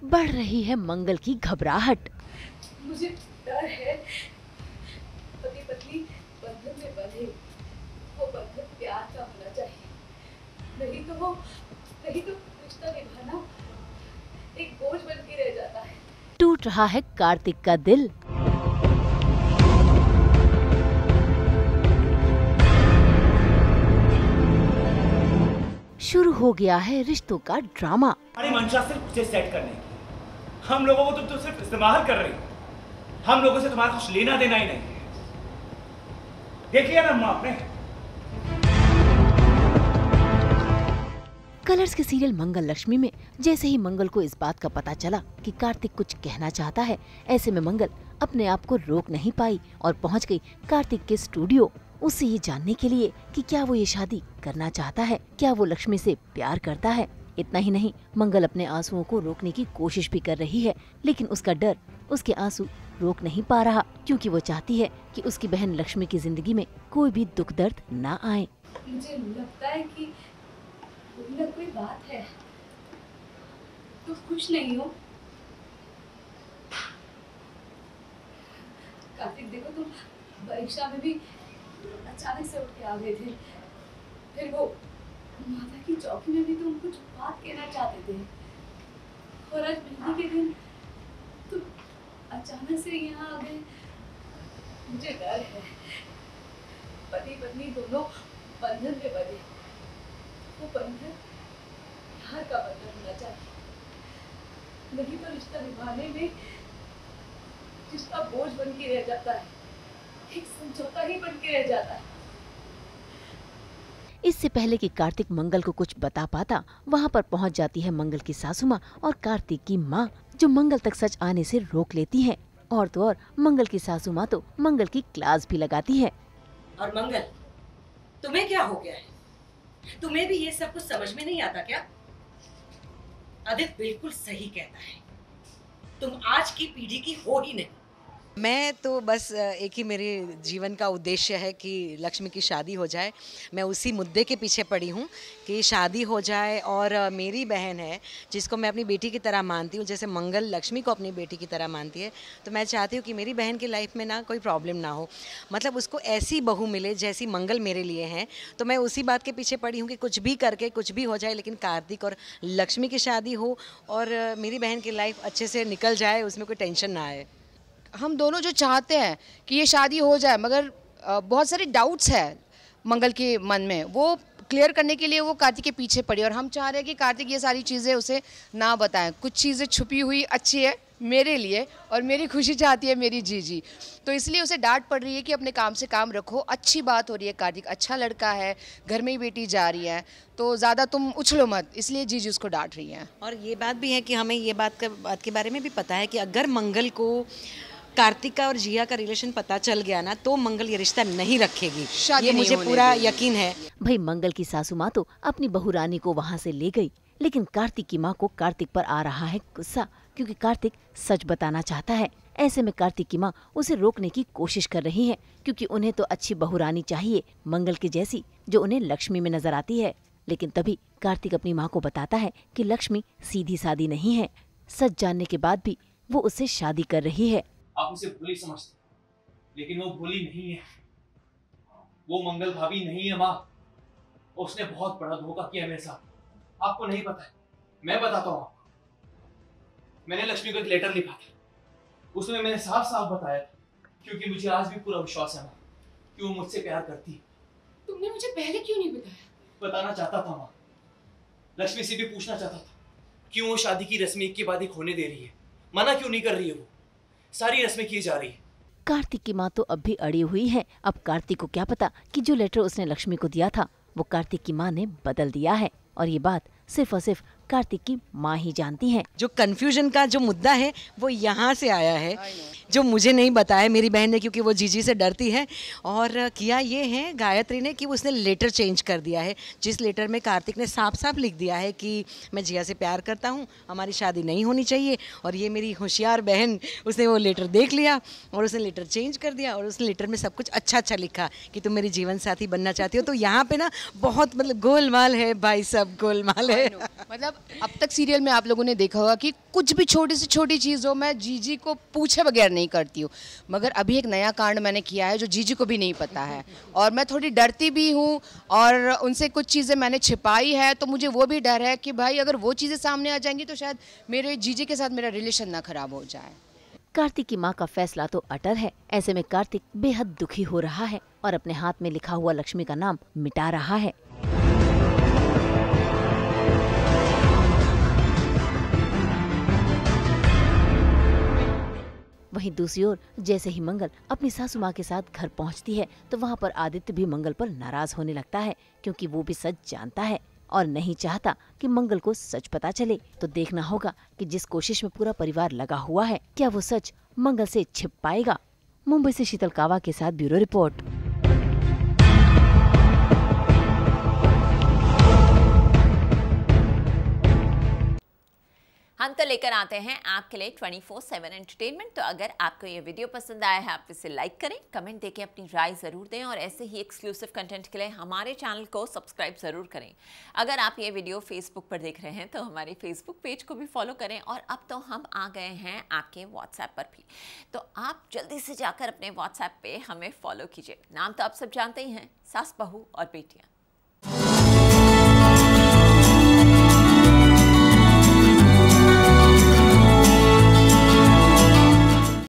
बढ़ रही है मंगल की घबराहट। मुझे डर है पति पत्नी बंधन में बंधे, वो बंधन प्यार का होना चाहिए, नहीं तो रिश्ता निभाना एक बोझ बन के रह जाता है। टूट रहा है कार्तिक का दिल। शुरू हो गया है रिश्तों का ड्रामा। हमारी मंशा सिर्फ तुझे सेट करने की, हम लोगों को तुम सिर्फ इस्तेमाल कर रही हो, हम लोगों से तुम्हारा कुछ लेना देना ही नहीं। देख लिया ना अम्मा आपने। कलर्स के सीरियल मंगल लक्ष्मी में जैसे ही मंगल को इस बात का पता चला कि कार्तिक कुछ कहना चाहता है, ऐसे में मंगल अपने आप को रोक नहीं पाई और पहुंच गई कार्तिक के स्टूडियो, उससे ये जानने के लिए कि क्या वो ये शादी करना चाहता है, क्या वो लक्ष्मी से प्यार करता है। इतना ही नहीं, मंगल अपने आंसुओं को रोकने की कोशिश भी कर रही है, लेकिन उसका डर उसके आंसू रोक नहीं पा रहा, क्योंकि वो चाहती है कि उसकी बहन लक्ष्मी की जिंदगी में कोई भी दुख दर्द ना आए। मुझे लगता है कि कोई ना कोई बात है, तुम खुश नहीं हो। कार्तिक देखो, तुम परीक्षा में भी अचानक से उठ के आ गए थे, फिर वो माता की चौकी में भी तुम कुछ बात कहना चाहते थे, और आज मेहंदी के दिन तुम अचानक से यहाँ आ गए। मुझे डर है पति पत्नी दोनों बंधन में बंधे, वो बंधन प्यार का बंधन होना चाहिए, नहीं तो रिश्ता निभाने में रिश्ता बोझ बन के रह जाता है, एक समझौता ही बन के रह जाता है। इससे पहले कि कार्तिक मंगल को कुछ बता पाता, वहाँ पर पहुँच जाती है मंगल की सासू माँ और कार्तिक की माँ, जो मंगल तक सच आने से रोक लेती हैं। और तो और मंगल की सासू माँ तो मंगल की क्लास भी लगाती है। और मंगल, तुम्हें क्या हो गया है? तुम्हें भी ये सब कुछ समझ में नहीं आता क्या? आदित्य बिल्कुल सही कहता है, तुम आज की पीढ़ी की हो ही नहीं। मैं तो बस एक ही मेरे जीवन का उद्देश्य है कि लक्ष्मी की शादी हो जाए। मैं उसी मुद्दे के पीछे पड़ी हूँ कि शादी हो जाए, और मेरी बहन है जिसको मैं अपनी बेटी की तरह मानती हूँ, जैसे मंगल लक्ष्मी को अपनी बेटी की तरह मानती है, तो मैं चाहती हूँ कि मेरी बहन की लाइफ में ना कोई प्रॉब्लम ना हो, मतलब उसको ऐसी बहू मिले जैसी मंगल मेरे लिए हैं। तो मैं उसी बात के पीछे पड़ी हूँ कि कुछ भी करके कुछ भी हो जाए, लेकिन कार्तिक और लक्ष्मी की शादी हो और मेरी बहन की लाइफ अच्छे से निकल जाए, उसमें कोई टेंशन ना आए। हम दोनों जो चाहते हैं कि ये शादी हो जाए, मगर बहुत सारे डाउट्स हैं मंगल के मन में, वो क्लियर करने के लिए वो कार्तिक के पीछे पड़ी, और हम चाह रहे हैं कि कार्तिक ये सारी चीज़ें उसे ना बताएं। कुछ चीज़ें छुपी हुई अच्छी है मेरे लिए, और मेरी खुशी चाहती है मेरी जीजी, तो इसलिए उसे डांट पड़ रही है कि अपने काम से काम रखो। अच्छी बात हो रही है, कार्तिक अच्छा लड़का है, घर में ही बेटी जा रही है, तो ज़्यादा तुम उछलो मत, इसलिए जीजी उसको डांट रही हैं। और ये बात भी है कि हमें ये बात के बारे में भी पता है कि अगर मंगल को कार्तिक का और जिया का रिलेशन पता चल गया ना, तो मंगल ये रिश्ता नहीं रखेगी, ये मुझे पूरा यकीन है। भाई मंगल की सासू माँ तो अपनी बहू रानी को वहाँ से ले गई, लेकिन कार्तिक की माँ को कार्तिक पर आ रहा है गुस्सा, क्योंकि कार्तिक सच बताना चाहता है। ऐसे में कार्तिक की माँ उसे रोकने की कोशिश कर रही है, क्योंकि उन्हें तो अच्छी बहू रानी चाहिए, मंगल की जैसी, जो उन्हें लक्ष्मी में नजर आती है। लेकिन तभी कार्तिक अपनी माँ को बताता है कि लक्ष्मी सीधी सादी नहीं है, सच जानने के बाद भी वो उससे शादी कर रही है। आप उसे भोली समझते, लेकिन वो भोली नहीं है, वो मंगल भाभी नहीं है माँ। उसने बहुत बड़ा धोखा किया मेरे साथ, आपको नहीं पता है, मैं बताता हूँ आपको। मैंने लक्ष्मी को एक लेटर लिखा था, उसमें मैंने साफ साफ बताया था, क्योंकि मुझे आज भी पूरा विश्वास है माँ कि वो मुझसे प्यार करती है। तुमने मुझे पहले क्यों नहीं बताया? बताना चाहता था माँ, लक्ष्मी से भी पूछना चाहता था क्यों वो शादी की रस्में एक के बाद एक होने दे रही है, मना क्यों नहीं कर रही है, वो सारी रस्में की जा रही है। कार्तिक की माँ तो अब भी अड़ी हुई है। अब कार्तिक को क्या पता कि जो लेटर उसने लक्ष्मी को दिया था वो कार्तिक की माँ ने बदल दिया है, और ये बात सिर्फ और सिर्फ कार्तिक की माँ ही जानती है। जो कंफ्यूजन का जो मुद्दा है वो यहाँ से आया है, जो मुझे नहीं बताया मेरी बहन ने, क्योंकि वो जीजी से डरती है। और किया ये है गायत्री ने कि उसने लेटर चेंज कर दिया है, जिस लेटर में कार्तिक ने साफ साफ लिख दिया है कि मैं जिया से प्यार करता हूँ, हमारी शादी नहीं होनी चाहिए। और ये मेरी होशियार बहन, उसने वो लेटर देख लिया और उसने लेटर चेंज कर दिया, और उस लेटर में सब कुछ अच्छा अच्छा लिखा कि तुम मेरी जीवन साथी बनना चाहती हो। तो यहाँ पे ना बहुत मतलब गोलमाल है भाई, सब गोलमाल है। मतलब अब तक सीरियल में आप लोगों ने देखा होगा कि कुछ भी छोटी से छोटी चीज़ हो मैं जीजी को पूछे बगैर नहीं करती हूँ, मगर अभी एक नया कांड मैंने किया है जो जीजी को भी नहीं पता है और मैं थोड़ी डरती भी हूँ और उनसे कुछ चीज़ें मैंने छिपाई है, तो मुझे वो भी डर है कि भाई अगर वो चीज़ें सामने आ जाएंगी तो शायद मेरे जीजी के साथ मेरा रिलेशन ना खराब हो जाए। कार्तिक की मां का फैसला तो अटर है। ऐसे में कार्तिक बेहद दुखी हो रहा है और अपने हाथ में लिखा हुआ लक्ष्मी का नाम मिटा रहा है। वहीं दूसरी ओर जैसे ही मंगल अपनी सासू माँ के साथ घर पहुंचती है तो वहां पर आदित्य भी मंगल पर नाराज होने लगता है, क्योंकि वो भी सच जानता है और नहीं चाहता कि मंगल को सच पता चले। तो देखना होगा कि जिस कोशिश में पूरा परिवार लगा हुआ है, क्या वो सच मंगल से छिप पाएगा। मुंबई से शीतल कावा के साथ ब्यूरो रिपोर्ट। हम तो लेकर आते हैं आपके लिए 24/7 एंटरटेनमेंट। तो अगर आपको ये वीडियो पसंद आया है आप इसे लाइक करें, कमेंट देके अपनी राय ज़रूर दें और ऐसे ही एक्सक्लूसिव कंटेंट के लिए हमारे चैनल को सब्सक्राइब ज़रूर करें। अगर आप ये वीडियो फेसबुक पर देख रहे हैं तो हमारे फेसबुक पेज को भी फॉलो करें और अब तो हम आ गए हैं आपके व्हाट्सएप पर भी, तो आप जल्दी से जाकर अपने व्हाट्सएप पे हमें फॉलो कीजिए। नाम तो आप सब जानते ही हैं, सास बहू और बेटियाँ।